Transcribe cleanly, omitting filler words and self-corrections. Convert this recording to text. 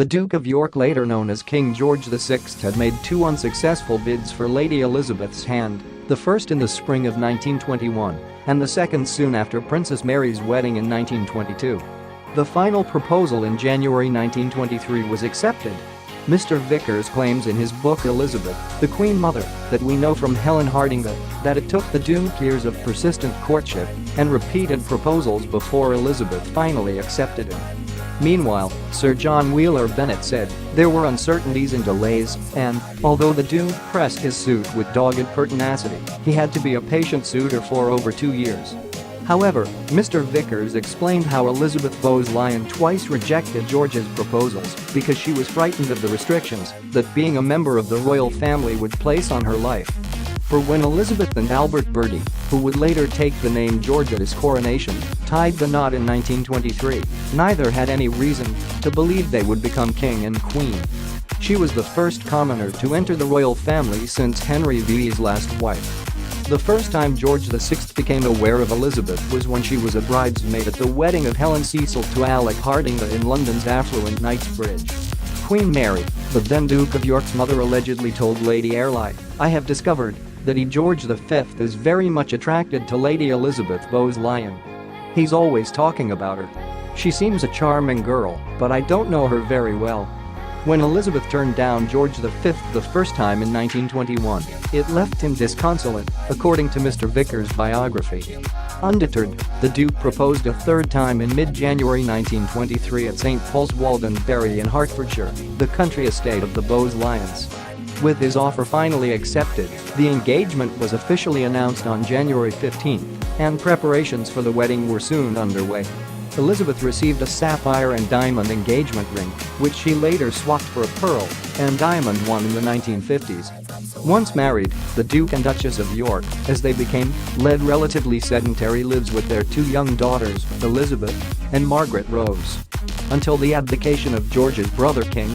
The Duke of York, later known as King George VI, had made two unsuccessful bids for Lady Elizabeth's hand, the first in the spring of 1921 and the second soon after Princess Mary's wedding in 1922. The final proposal in January 1923 was accepted. Mr. Vickers claims in his book Elizabeth, the Queen Mother, that we know from Helen Hardinge that it took the Duke years of persistent courtship and repeated proposals before Elizabeth finally accepted him. Meanwhile, Sir John Wheeler Bennet said there were uncertainties and delays and, although the Duke pressed his suit with dogged pertinacity, he had to be a patient suitor for over 2 years. However, Mr. Vickers explained how Elizabeth Bowes-Lyon twice rejected George's proposals because she was frightened of the restrictions that being a member of the royal family would place on her life. For when Elizabeth and Albert Bertie, who would later take the name George at his coronation, tied the knot in 1923, neither had any reason to believe they would become king and queen. She was the first commoner to enter the royal family since Henry VIII's last wife. The first time George VI became aware of Elizabeth was when she was a bridesmaid at the wedding of Helen Cecil to Alec Hardinge in London's affluent Knightsbridge. Queen Mary, the then Duke of York's mother, allegedly told Lady Airlie, "I have discovered that George V is very much attracted to Lady Elizabeth Bowes-Lyon. He's always talking about her. She seems a charming girl, but I don't know her very well." When Elizabeth turned down George V the first time in 1921, it left him disconsolate, according to Mr. Vickers' biography. Undeterred, the Duke proposed a third time in mid-January 1923 at St. Paul's Walden Bury in Hertfordshire, the country estate of the Bowes-Lyons. With his offer finally accepted, the engagement was officially announced on January 15, and preparations for the wedding were soon underway. Elizabeth received a sapphire and diamond engagement ring, which she later swapped for a pearl and diamond one in the 1950s. Once married, the Duke and Duchess of York, as they became, led relatively sedentary lives with their two young daughters, Elizabeth and Margaret Rose, until the abdication of George's brother King